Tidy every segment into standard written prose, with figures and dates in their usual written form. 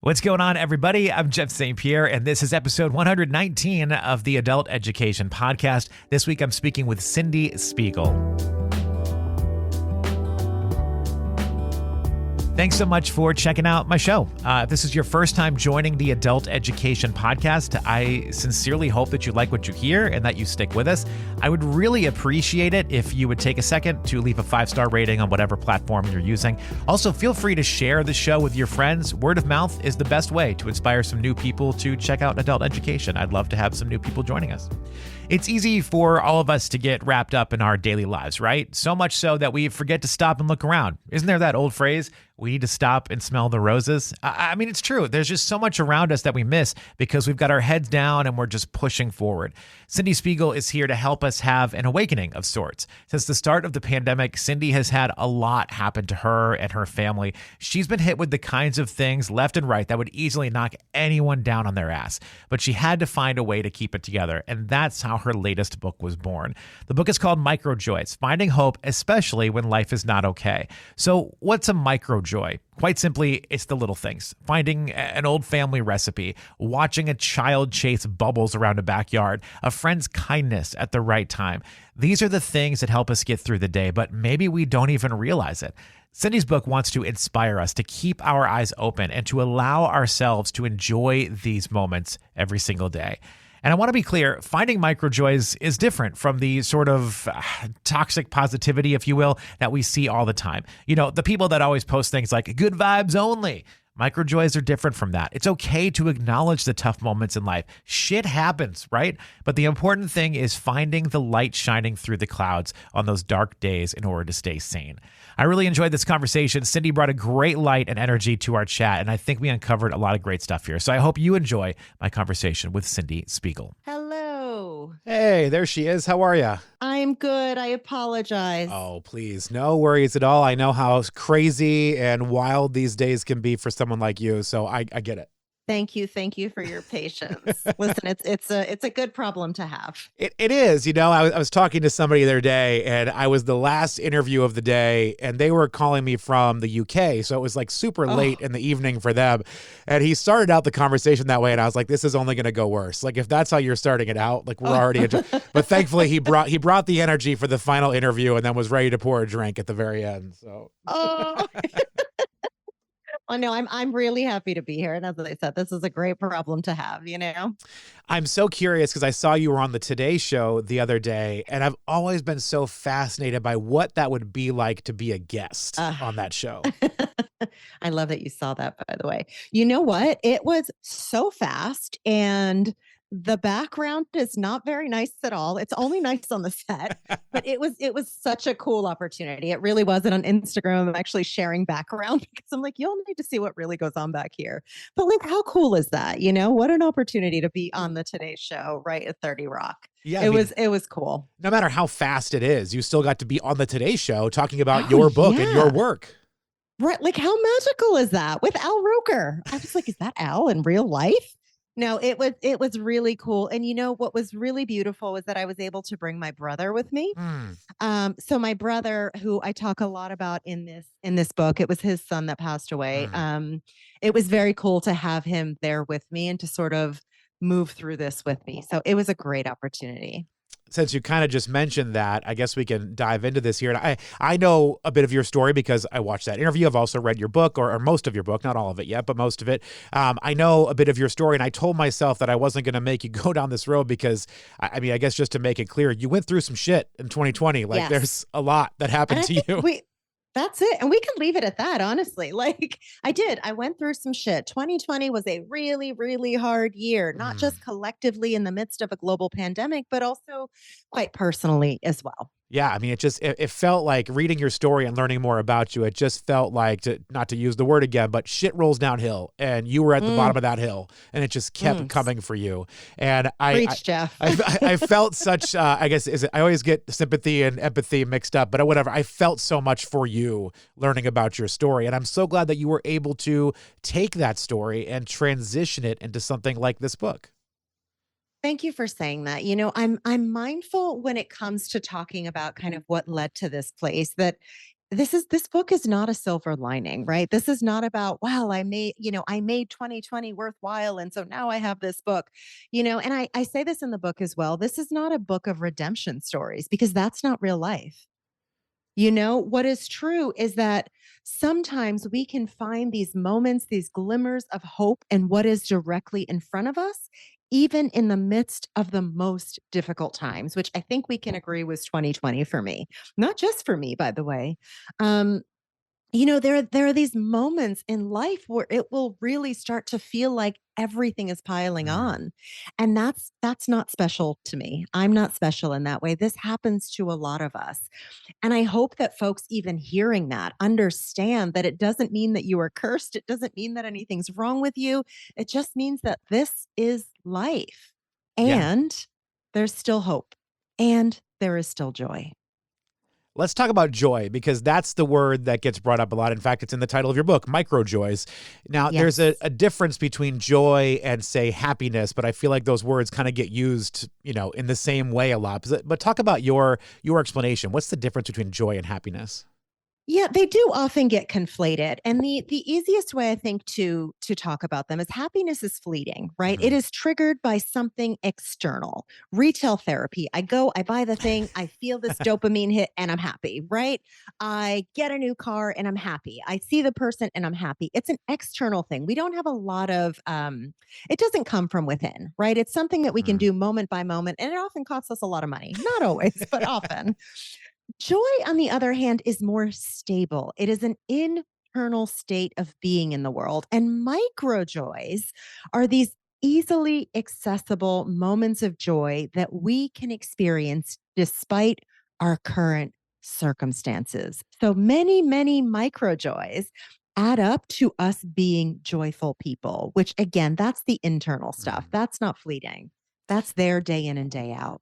What's going on, everybody? I'm Jeff St. Pierre, and this is episode 119 of the Adult Education Podcast. This week, I'm speaking with Cyndie Spiegel. Thanks so much for checking out my show. If this is your first time joining the Adult Education Podcast, I sincerely hope that you like what you hear and that you stick with us. I would really appreciate it if you would take a second to leave a 5-star rating on whatever platform you're using. Also, feel free to share the show with your friends. Word of mouth is the best way to inspire some new people to check out adult education. I'd love to have some new people joining us. It's easy for all of us to get wrapped up in our daily lives, right? So much so that we forget to stop and look around. Isn't there that old phrase, we need to stop and smell the roses? I mean, it's true. There's just so much around us that we miss because we've got our heads down and we're just pushing forward. Cyndie Spiegel is here to help us have an awakening of sorts. Since the start of the pandemic, Cyndie has had a lot happen to her and her family. She's been hit with the kinds of things left and right that would easily knock anyone down on their ass. But she had to find a way to keep it together, and that's how her latest book was born. The book is called Microjoys, Finding Hope, Especially When Life Is Not Okay. So what's a microjoy? Quite simply, it's the little things. Finding an old family recipe, watching a child chase bubbles around a backyard, a friend's kindness at the right time. These are the things that help us get through the day, but maybe we don't even realize it. Cyndie's book wants to inspire us to keep our eyes open and to allow ourselves to enjoy these moments every single day. And I want to be clear, finding microjoys is different from the sort of toxic positivity, if you will, that we see all the time. You know, the people that always post things like good vibes only. Microjoys are different from that. It's okay to acknowledge the tough moments in life. Shit happens, right? But the important thing is finding the light shining through the clouds on those dark days in order to stay sane. I really enjoyed this conversation. Cyndie brought a great light and energy to our chat, and I think we uncovered a lot of great stuff here. So I hope you enjoy my conversation with Cyndie Spiegel. Hello. Hey, there she is. How are you? I'm good. I apologize. Oh, please. No worries at all. I know how crazy and wild these days can be for someone like you, so I get it. Thank you. Thank you for your patience. Listen, it's a good problem to have. It is. You know, I was talking to somebody the other day, and I was the last interview of the day, and they were calling me from the UK, so it was like super late in the evening for them. And he started out the conversation that way, and I was like, this is only going to go worse. Like, if that's how you're starting it out, like we're already but thankfully he brought the energy for the final interview and then was ready to pour a drink at the very end. So Oh no, I'm really happy to be here. And as I said, this is a great problem to have, you know? I'm so curious because I saw you were on the Today Show the other day, and I've always been so fascinated by what that would be like to be a guest on that show. I love that you saw that, by the way. You know what? It was so fast, and the background is not very nice at all. It's only nice on the set, but it was such a cool opportunity. It really was. And on Instagram, I'm actually sharing background because I'm like, you'll need to see what really goes on back here. But like, how cool is that? You know, what an opportunity to be on the Today Show, right at 30 Rock. Yeah, it was cool. No matter how fast it is, you still got to be on the Today Show talking about your book and your work. Right. Like, how magical is that with Al Roker? I was like, is that Al in real life? No, it was really cool. And you know, what was really beautiful was that I was able to bring my brother with me. So my brother, who I talk a lot about in this book, it was his son that passed away. It was very cool to have him there with me and to sort of move through this with me. So it was a great opportunity. Since you kind of just mentioned that, I guess we can dive into this here. And I know a bit of your story because I watched that interview. I've also read your book, or most of your book, not all of it yet, but most of it. I know a bit of your story, and I told myself that I wasn't going to make you go down this road because, I mean, I guess just to make it clear, you went through some shit in 2020. Like, there's a lot that happened to you. That's it. And we can leave it at that, honestly. Like, I went through some shit. 2020 was a really, really hard year, not just collectively in the midst of a global pandemic, but also quite personally as well. Yeah, I mean, it felt like reading your story and learning more about you. It just felt like, not to use the word again, but shit rolls downhill, and you were at the bottom of that hill, and it just kept coming for you. And Jeff. I felt such. I guess I always get sympathy and empathy mixed up, but whatever. I felt so much for you learning about your story, and I'm so glad that you were able to take that story and transition it into something like this book. Thank you for saying that. You know, I'm mindful when it comes to talking about kind of what led to this place that this book is not a silver lining, right? This is not about, wow, I made 2020 worthwhile. And so now I have this book, and I say this in the book as well. This is not a book of redemption stories because that's not real life. What is true is that sometimes we can find these moments, these glimmers of hope and what is directly in front of us, even in the midst of the most difficult times, which I think we can agree was 2020 for me. Not just for me, by the way. Um, there are these moments in life where it will really start to feel like everything is piling Mm. on. And that's not special to me. I'm not special in that way. This happens to a lot of us. And I hope that folks, even hearing that, understand that it doesn't mean that you are cursed. It doesn't mean that anything's wrong with you. It just means that this is life. Yeah. And there's still hope. And there is still joy. Let's talk about joy, because that's the word that gets brought up a lot. In fact, it's in the title of your book, Microjoys. Now, there's Yes. a difference between joy and, say, happiness, but I feel like those words kind of get used, in the same way a lot. But talk about your explanation. What's the difference between joy and happiness? Yeah, they do often get conflated. And the easiest way I think to talk about them is happiness is fleeting, right? It Mhm. is triggered by something external. Retail therapy. I go, I buy the thing, I feel this dopamine hit and I'm happy, right? I get a new car and I'm happy. I see the person and I'm happy. It's an external thing. We don't have a lot of it doesn't come from within, right? It's something that we can Mm. do moment by moment and it often costs us a lot of money. Not always, but often. Joy, on the other hand, is more stable. It is an internal state of being in the world. And micro joys are these easily accessible moments of joy that we can experience despite our current circumstances. So many, many micro joys add up to us being joyful people, which again, that's the internal stuff. Mm. That's not fleeting. That's there day in and day out.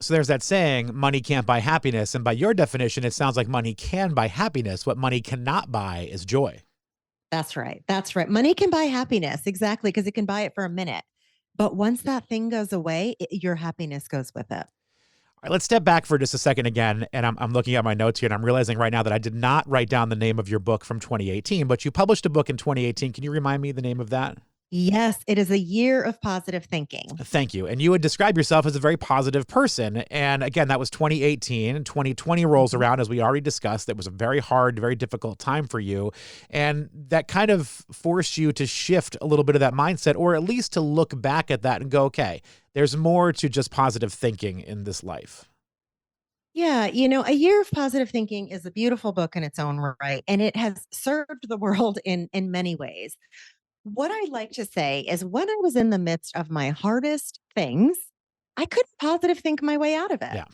So there's that saying, money can't buy happiness. And by your definition, it sounds like money can buy happiness. What money cannot buy is joy. That's right. That's right. Money can buy happiness. Exactly. Because it can buy it for a minute. But once that thing goes away, your happiness goes with it. All right, let's step back for just a second again. And I'm looking at my notes here and I'm realizing right now that I did not write down the name of your book from 2018, but you published a book in 2018. Can you remind me the name of that? Yes, it is a year of positive thinking. Thank you. And you would describe yourself as a very positive person. And again, that was 2018. 2020 rolls Mhm. around, as we already discussed. It was a very hard, very difficult time for you. And that kind of forced you to shift a little bit of that mindset, or at least to look back at that and go, okay, there's more to just positive thinking in this life. Yeah, A Year of Positive Thinking is a beautiful book in its own right, and it has served the world in many ways. What I like to say is when I was in the midst of my hardest things, I couldn't positive think my way out of it. Yeah.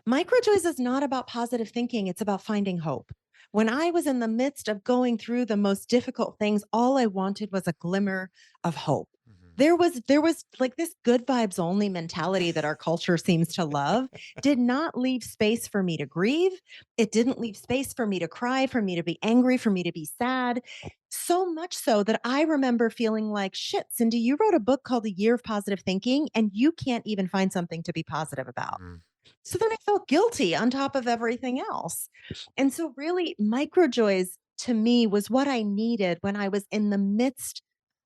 Microjoys is not about positive thinking, it's about finding hope. When I was in the midst of going through the most difficult things, all I wanted was a glimmer of hope. Mhm. There was like this good vibes only mentality that our culture seems to love did not leave space for me to grieve. It didn't leave space for me to cry, for me to be angry, for me to be sad. So much so that I remember feeling like, shit, Cyndie, you wrote a book called A Year of Positive Thinking and you can't even find something to be positive about. Mm. So then I felt guilty on top of everything else. And so, really, microjoys to me was what I needed when I was in the midst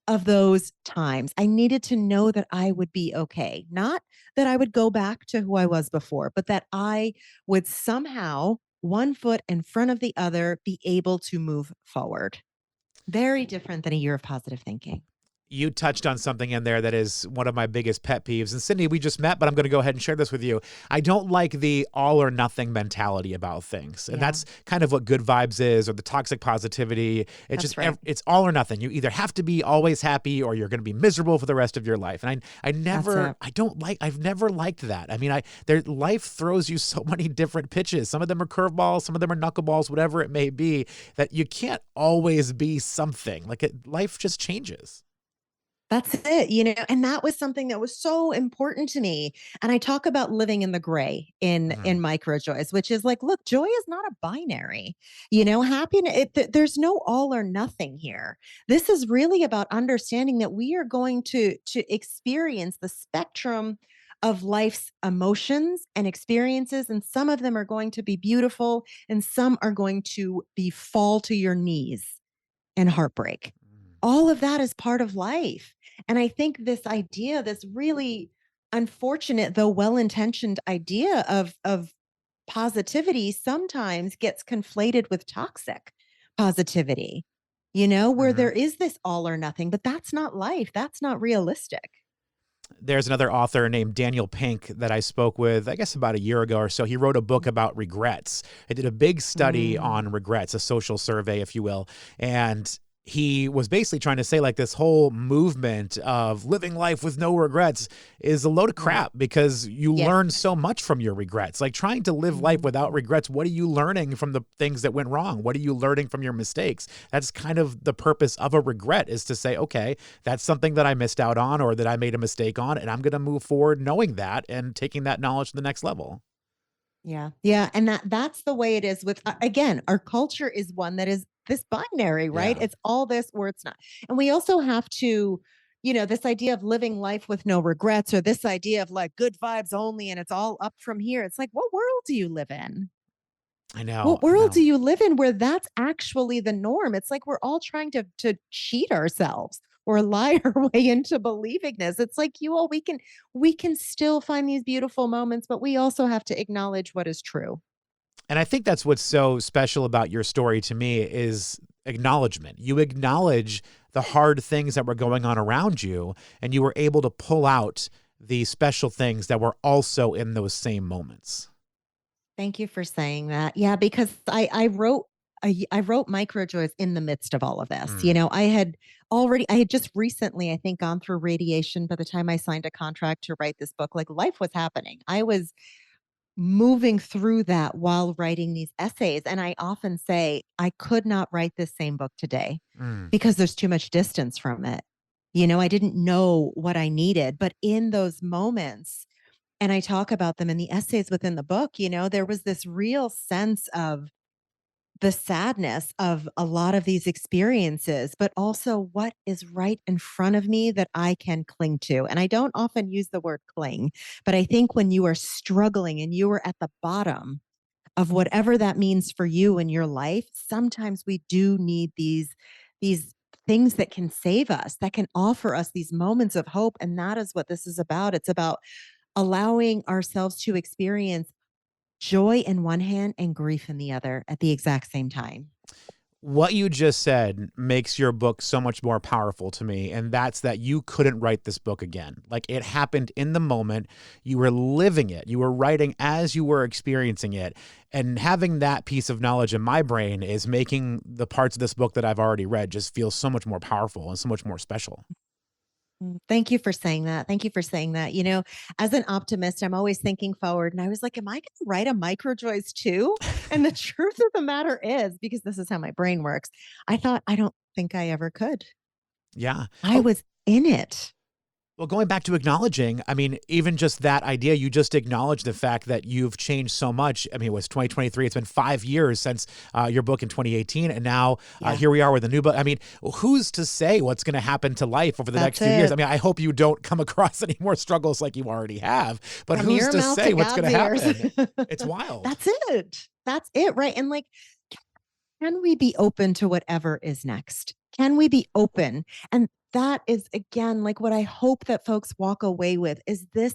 of those times. I needed to know that I would be okay, not that I would go back to who I was before, but that I would somehow, one foot in front of the other, be able to move forward. Very different than a year of positive thinking. You touched on something in there that is one of my biggest pet peeves. And Cyndie, we just met, but I'm going to go ahead and share this with you. I don't like the all or nothing mentality about things. And Yeah. that's kind of what good vibes is, or the toxic positivity. It's That's just, right. it's all or nothing. You either have to be always happy or you're going to be miserable for the rest of your life. And I've never liked that. I mean, life throws you so many different pitches. Some of them are curveballs, some of them are knuckleballs, whatever it may be, that you can't always be something. Life just changes. That's it, and that was something that was so important to me. And I talk about living in the gray in Mhm. Microjoys, which is like, look, joy is not a binary. Happiness. There's no all or nothing here. This is really about understanding that we are going to experience the spectrum of life's emotions and experiences. And some of them are going to be beautiful and some are going to be fall to your knees and heartbreak. All of that is part of life. And I think this idea, this really unfortunate, though well-intentioned idea of positivity sometimes gets conflated with toxic positivity, where Mhm. there is this all or nothing, but that's not life. That's not realistic. There's another author named Daniel Pink that I spoke with, I guess about a year ago or so. He wrote a book about regrets. He did a big study Mm. on regrets, a social survey, if you will. And he was basically trying to say, like, this whole movement of living life with no regrets is a load of Right. crap because you Yes. learn so much from your regrets. Like, trying to live life without Mhm. regrets, what are you learning from the things that went wrong? What are you learning from your mistakes? That's kind of the purpose of a regret, is to say, okay, that's something that I missed out on or that I made a mistake on, and I'm going to move forward knowing that and taking that knowledge to the next level. Yeah. Yeah. And that's the way it is with, again, our culture is one that is this binary, right? Yeah. It's all this or it's not. And we also have to, this idea of living life with no regrets, or this idea of like good vibes only and it's all up from here. It's like, what world do you live in? I know. What I world do know. you live in where that's actually the norm? It's like we're all trying to cheat ourselves or lie our way into believing this. It's like we can still find these beautiful moments, but we also have to acknowledge what is true. And I think that's what's so special about your story to me is acknowledgement. You acknowledge the hard things that were going on around you, and you were able to pull out the special things that were also in those same moments. Thank you for saying that. Yeah, because I wrote Microjoys in the midst of all of this. Mm. I had just recently, I think, gone through radiation by the time I signed a contract to write this book. Like life was happening. I was moving through that while writing these essays. And I often say, I could not write this same book today Mm. because there's too much distance from it. I didn't know what I needed, but in those moments, and I talk about them in the essays within the book, there was this real sense of the sadness of a lot of these experiences, but also what is right in front of me that I can cling to. And I don't often use the word cling, but I think when you are struggling and you are at the bottom of whatever that means for you in your life, sometimes we do need these things that can save us, that can offer us these moments of hope. And that is what this is about. It's about allowing ourselves to experience joy in one hand and grief in the other at the exact same time. What you just said makes your book so much more powerful to me, and that's that you couldn't write this book again. Like, it happened in the moment. You were living it. You were writing as you were experiencing it. And having that piece of knowledge in my brain is making the parts of this book that I've already read just feel so much more powerful and so much more special. Thank you for saying that. Thank you for saying that. As an optimist, I'm always thinking forward. And I was like, am I going to write a Microjoys too? And the truth of the matter is, because this is how my brain works, I thought, I don't think I ever could. Yeah. I was in it. Well, going back to acknowledging, I mean, even just that idea, you just acknowledge the fact that you've changed so much. I mean, it was 2023. It's been 5 years since your book in 2018. And now Yeah. here we are with a new book. I mean, who's to say what's going to happen to life over the next That's few years? it. I mean, I hope you don't come across any more struggles like you already have, but From who's your to mouth say to what's going God's to ears. happen? It's wild. That's it. That's it. Right. And like, can we be open to whatever is next? Can we be open? And that is, again, like what I hope that folks walk away with is this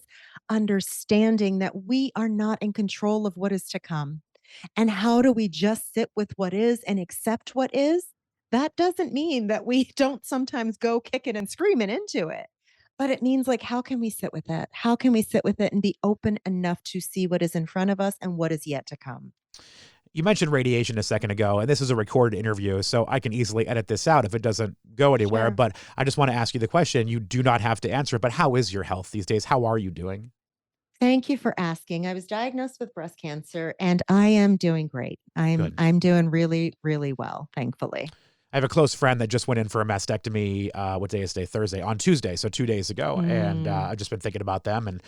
understanding that we are not in control of what is to come. And how do we just sit with what is and accept what is? That doesn't mean that we don't sometimes go kicking and screaming into it. But it means like, how can we sit with it? How can we sit with it and be open enough to see what is in front of us and what is yet to come? You mentioned radiation a second ago, and this is a recorded interview, so I can easily edit this out if it doesn't go anywhere. Sure. But I just want to ask you the question. You do not have to answer it, but how is your health these days? How are you doing? Thank you for asking. I was diagnosed with breast cancer and I am doing great. I'm Good. I'm doing really, really well, thankfully. I have a close friend that just went in for a mastectomy. What day is today? Thursday, on Tuesday, so 2 days ago. And Mm. I've just been thinking about them, and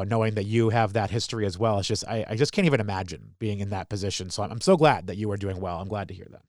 knowing that you have that history as well. It's just I just can't even imagine being in that position. So I'm so glad that you are doing well. I'm glad to hear that.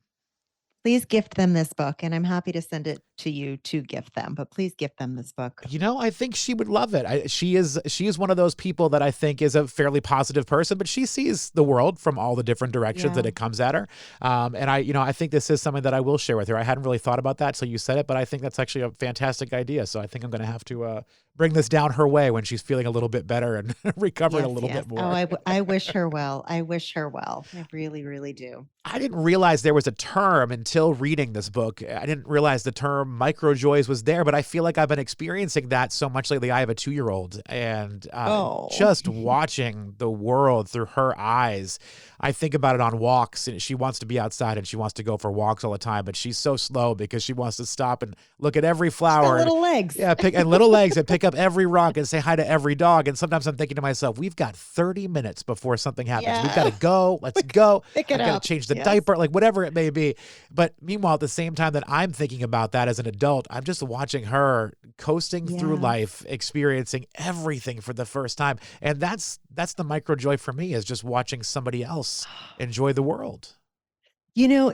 Please gift them this book and I'm happy to send it to you to gift them, but please gift them this book. I think she would love it. She is one of those people that I think is a fairly positive person, but she sees the world from all the different directions that Yeah. it comes at her. And I think this is something that I will share with her. I hadn't really thought about that till you said it, but I think that's actually a fantastic idea. So I think I'm going to have to bring this down her way when she's feeling a little bit better and recovering a Yes, little yes. bit more. Oh, I wish her well. I wish her well. I really, really do. I didn't realize there was a term until reading this book. I didn't realize the term microjoys was there, but I feel like I've been experiencing that so much lately. I have a 2-year-old, and Oh. just watching the world through her eyes, I think about it on walks. And she wants to be outside and she wants to go for walks all the time, but she's so slow because she wants to stop and look at every She's got flower. little legs. Yeah, and little legs and pick up every rock and say hi to every dog. And sometimes I'm thinking to myself, we've got 30 minutes before something happens. We've got to Yeah. go. Let's go. Pick I've it got up. to change the Yes. diaper, like whatever it may be. But meanwhile, at the same time that I'm thinking about that as an adult, I'm just watching her coasting through Yeah. life, experiencing everything for the first time. And that's the micro joy for me, is just watching somebody else enjoy the world.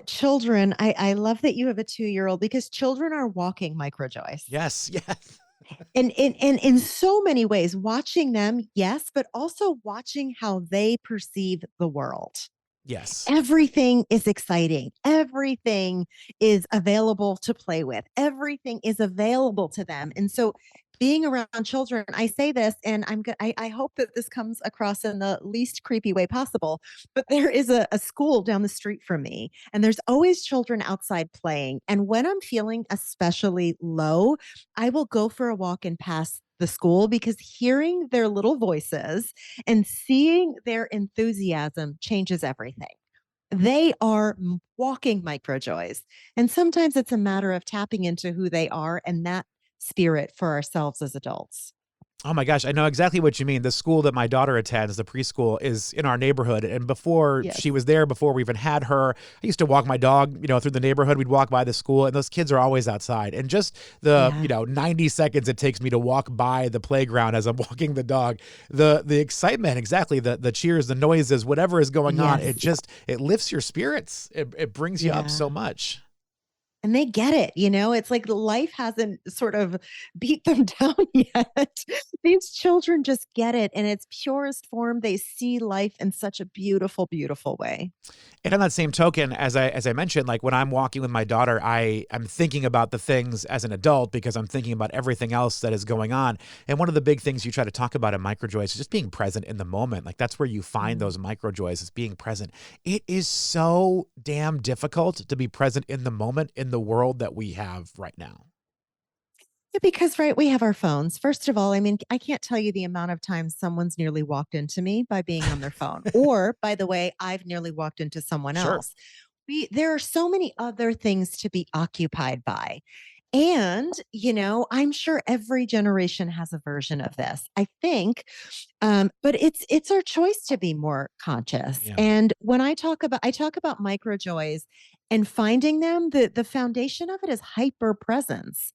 Children, I love that you have a 2-year-old because children are walking microjoys. Yes, yes. And in so many ways, watching them, yes, but also watching how they perceive the world. Yes. Everything is exciting. Everything is available to play with. Everything is available to them. And so being around children, I say this and I hope that this comes across in the least creepy way possible, but there is a school down the street from me and there's always children outside playing. And when I'm feeling especially low, I will go for a walk and pass the school because hearing their little voices and seeing their enthusiasm changes everything. They are walking microjoys. And sometimes it's a matter of tapping into who they are and that spirit for ourselves as adults. Oh my gosh, I know exactly what you mean. The school that my daughter attends, the preschool, is in our neighborhood. And before Yes. she was there, before we even had her, I used to walk my dog, through the neighborhood. We'd walk by the school, and those kids are always outside. And just the, Yeah. 90 seconds it takes me to walk by the playground as I'm walking the dog, the excitement, exactly, the cheers, the noises, whatever is going on, Yes. it lifts your spirits. It brings you up so Yeah. much. And they get it, it's like life hasn't sort of beat them down yet. These children just get it in its purest form. They see life in such a beautiful, beautiful way. And on that same token, as I mentioned, like when I'm walking with my daughter, I'm thinking about the things as an adult because I'm thinking about everything else that is going on. And one of the big things you try to talk about in microjoys is just being present in the moment. Like that's where you find those microjoys, is being present. It is so damn difficult to be present in the moment in the world that we have right now. Yeah, because right, we have our phones. First of all, I mean, I can't tell you the amount of times someone's nearly walked into me by being on their phone. Or, by the way, I've nearly walked into someone Sure. else. There are so many other things to be occupied by. And, I'm sure every generation has a version of this. I think, but it's our choice to be more conscious. Yeah. And when I talk about micro joys and finding them, the foundation of it is hyper presence.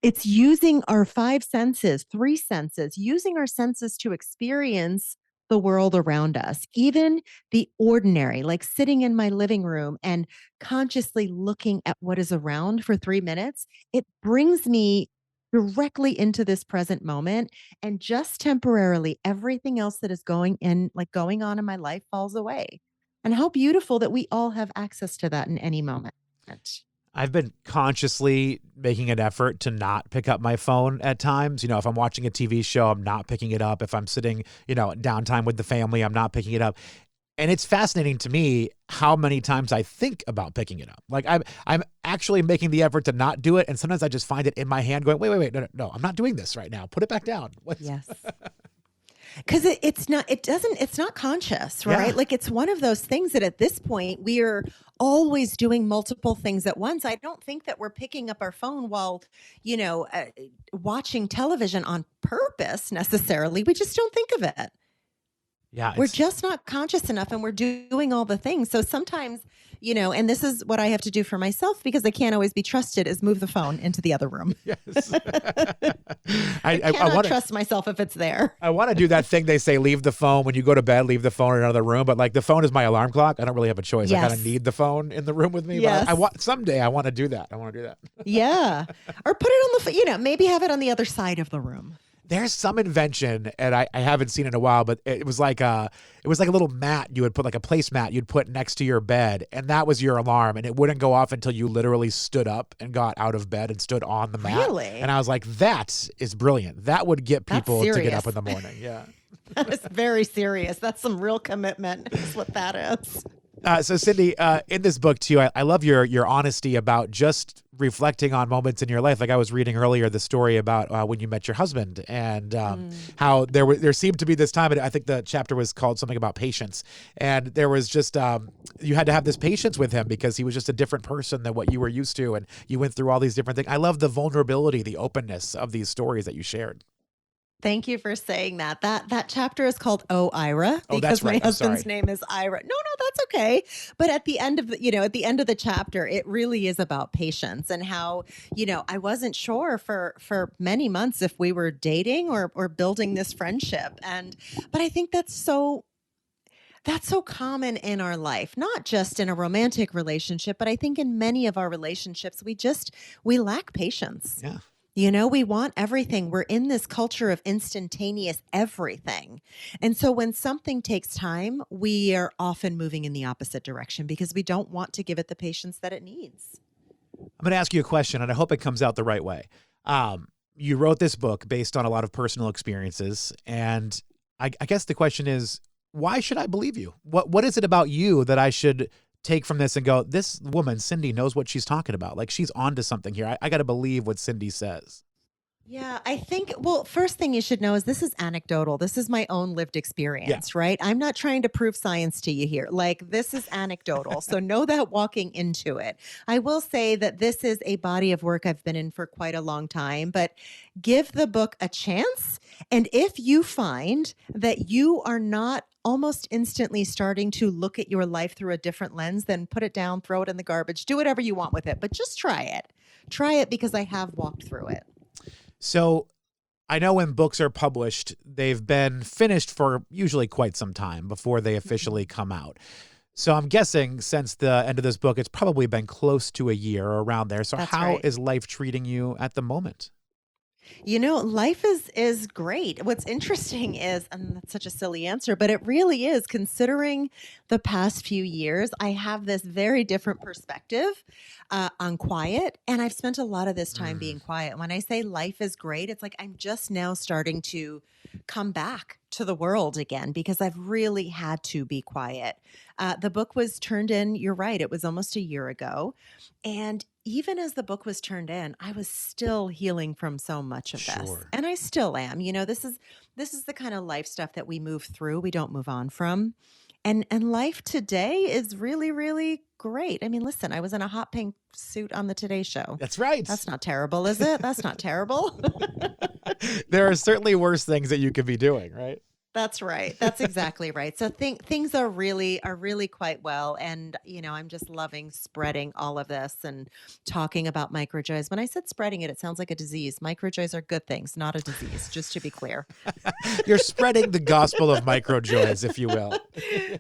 It's using our 5 senses, 3 senses, using our senses to experience the world around us, even the ordinary, like sitting in my living room and consciously looking at what is around for 3 minutes. It brings me directly into this present moment, and just temporarily everything else that is going on in my life falls away. And how beautiful that we all have access to that in any moment. I've been consciously making an effort to not pick up my phone at times. If I'm watching a TV show, I'm not picking it up. If I'm sitting, downtime with the family, I'm not picking it up. And it's fascinating to me how many times I think about picking it up. Like I'm actually making the effort to not do it. And sometimes I just find it in my hand going, wait, no, I'm not doing this right now. Put it back down. Yes. Because it's not conscious, right? Yeah. Like it's one of those things that at this point we are always doing multiple things at once. I don't think that we're picking up our phone while, watching television on purpose necessarily. We just don't think of it. Yeah. We're just not conscious enough, and we're doing all the things. So sometimes, and this is what I have to do for myself because I can't always be trusted, is move the phone into the other room. Yes. I cannot trust myself if it's there. I want to do that thing they say, leave the phone when you go to bed, leave the phone in another room. But like the phone is my alarm clock. I don't really have a choice. Yes. I kind of need the phone in the room with me. Yes. But someday I want to do that. Yeah. Or put it on maybe have it on the other side of the room. There's some invention, and I haven't seen it in a while, but it was like a little mat you would put, like a placemat you'd put next to your bed, and that was your alarm, and it wouldn't go off until you literally stood up and got out of bed and stood on the mat. Really? And I was like, that is brilliant. That would get people to get up in the morning. Yeah. That is very serious. That's some real commitment. That's what that is. So Cyndie, in this book too, I love your honesty about just reflecting on moments in your life. Like I was reading earlier the story about when you met your husband and how there seemed to be this time, and I think the chapter was called something about patience. And there was just you had to have this patience with him because he was just a different person than what you were used to, and you went through all these different things. I love the vulnerability, the openness of these stories that you shared. Thank you for saying that. That chapter is called Oh Ira because that's right. my husband's name is Ira. No, that's okay. But at the end of the chapter, it really is about patience and how, I wasn't sure for many months if we were dating or building this friendship. But I think that's so common in our life, not just in a romantic relationship, but I think in many of our relationships, we lack patience. Yeah. We want everything. We're in this culture of instantaneous everything. And so when something takes time, we are often moving in the opposite direction because we don't want to give it the patience that it needs. I'm going to ask you a question, and I hope it comes out the right way. You wrote this book based on a lot of personal experiences, and I guess the question is, why should I believe you? What is it about you that I should take from this and go, this woman, Cyndie, knows what she's talking about. Like she's onto something here. I got to believe what Cyndie says. Yeah, I think, first thing you should know is this is anecdotal. This is my own lived experience, right? I'm not trying to prove science to you here. Like this is anecdotal. So know that walking into it. I will say that this is a body of work I've been in for quite a long time, but give the book a chance. And if you find that you are not almost instantly starting to look at your life through a different lens, then put it down, throw it in the garbage, do whatever you want with it, but just try it. Try it because I have walked through it. So I know when books are published, they've been finished for usually quite some time before they officially come out. So I'm guessing since the end of this book, it's probably been close to a year or around there. So That's how right. is life treating you at the moment? Life is great. What's interesting is, and that's such a silly answer, but it really is, considering the past few years, I have this very different perspective on quiet. And I've spent a lot of this time being quiet. When I say life is great, it's like I'm just now starting to come back to the world again because I've really had to be quiet. The book was turned in, you're right, it was almost a year ago. And even as the book was turned in, I was still healing from so much of this. Sure. And I still am. This is the kind of life stuff that we move through, we don't move on from. And life today is really, really great. I mean, listen, I was in a hot pink suit on the Today Show. That's right. That's not terrible, is it? That's not terrible. There are certainly worse things that you could be doing, right? That's right. That's exactly right. So things are really quite well. And, I'm just loving spreading all of this and talking about microjoys. When I said spreading it sounds like a disease. Microjoys are good things, not a disease, just to be clear. You're spreading the gospel of microjoys, if you will.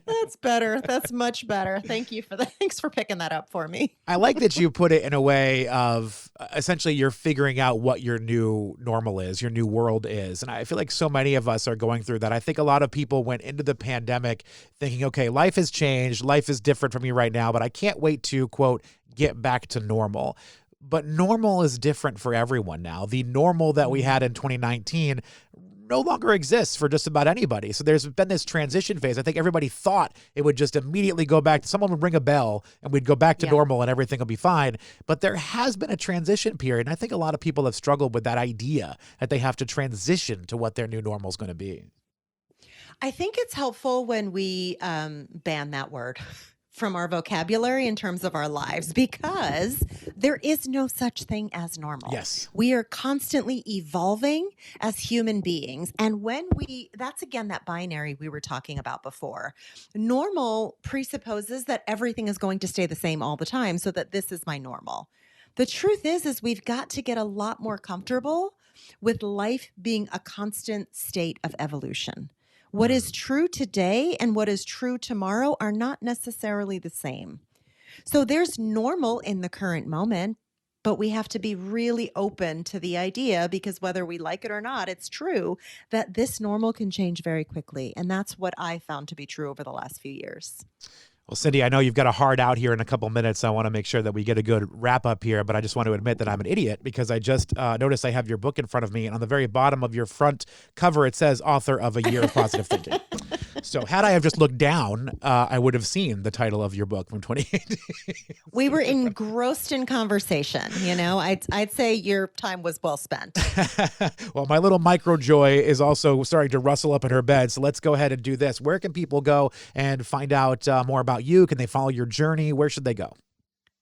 That's better. That's much better. Thank you for that. Thanks for picking that up for me. I like that you put it in a way of essentially you're figuring out what your new normal is, your new world is. And I feel like so many of us are going through that. I think a lot of people went into the pandemic thinking, okay, life has changed. Life is different for me right now, but I can't wait to, quote, get back to normal. But normal is different for everyone now. The normal that we had in 2019 no longer exists for just about anybody. So there's been this transition phase. I think everybody thought it would just immediately go back. Someone would ring a bell and we'd go back to normal and everything will be fine. But there has been a transition period. And I think a lot of people have struggled with that idea that they have to transition to what their new normal is going to be. I think it's helpful when we ban that word from our vocabulary in terms of our lives, because there is no such thing as normal. Yes. We are constantly evolving as human beings. And that's again that binary we were talking about before. Normal presupposes that everything is going to stay the same all the time, so that this is my normal. The truth is we've got to get a lot more comfortable with life being a constant state of evolution. What is true today and what is true tomorrow are not necessarily the same. So there's normal in the current moment, but we have to be really open to the idea, because whether we like it or not, it's true that this normal can change very quickly. And that's what I found to be true over the last few years. Well, Cyndie, I know you've got a hard out here in a couple minutes. I want to make sure that we get a good wrap up here, but I just want to admit that I'm an idiot, because I just noticed I have your book in front of me, and on the very bottom of your front cover, it says author of A Year of Positive Thinking. So had I have just looked down, I would have seen the title of your book from 2018. We were engrossed in conversation. I'd say your time was well spent. Well, my little Microjoy is also starting to rustle up in her bed. So let's go ahead and do this. Where can people go and find out more about you? Can they follow your journey? Where should they go?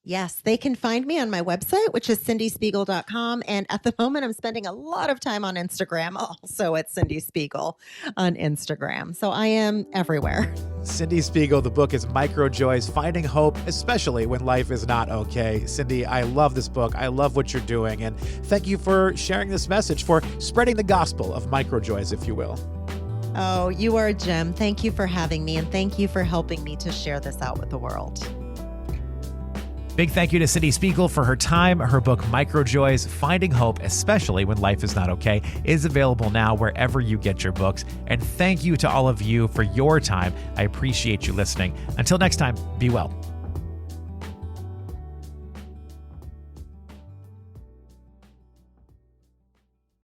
Yes, they can find me on my website, which is cyndiespiegle.com. And at the moment, I'm spending a lot of time on Instagram, also at Cyndie Spiegel on Instagram. So I am everywhere. Cyndie Spiegel, the book is Microjoys, Finding Hope, especially when life is not okay. Cyndie, I love this book. I love what you're doing. And thank you for sharing this message, for spreading the gospel of Microjoys, if you will. Oh, you are a gem. Thank you for having me. And thank you for helping me to share this out with the world. Big thank you to Cyndie Spiegel for her time. Her book, Microjoys, Finding Hope, especially when life is not okay, is available now wherever you get your books. And thank you to all of you for your time. I appreciate you listening. Until next time, be well.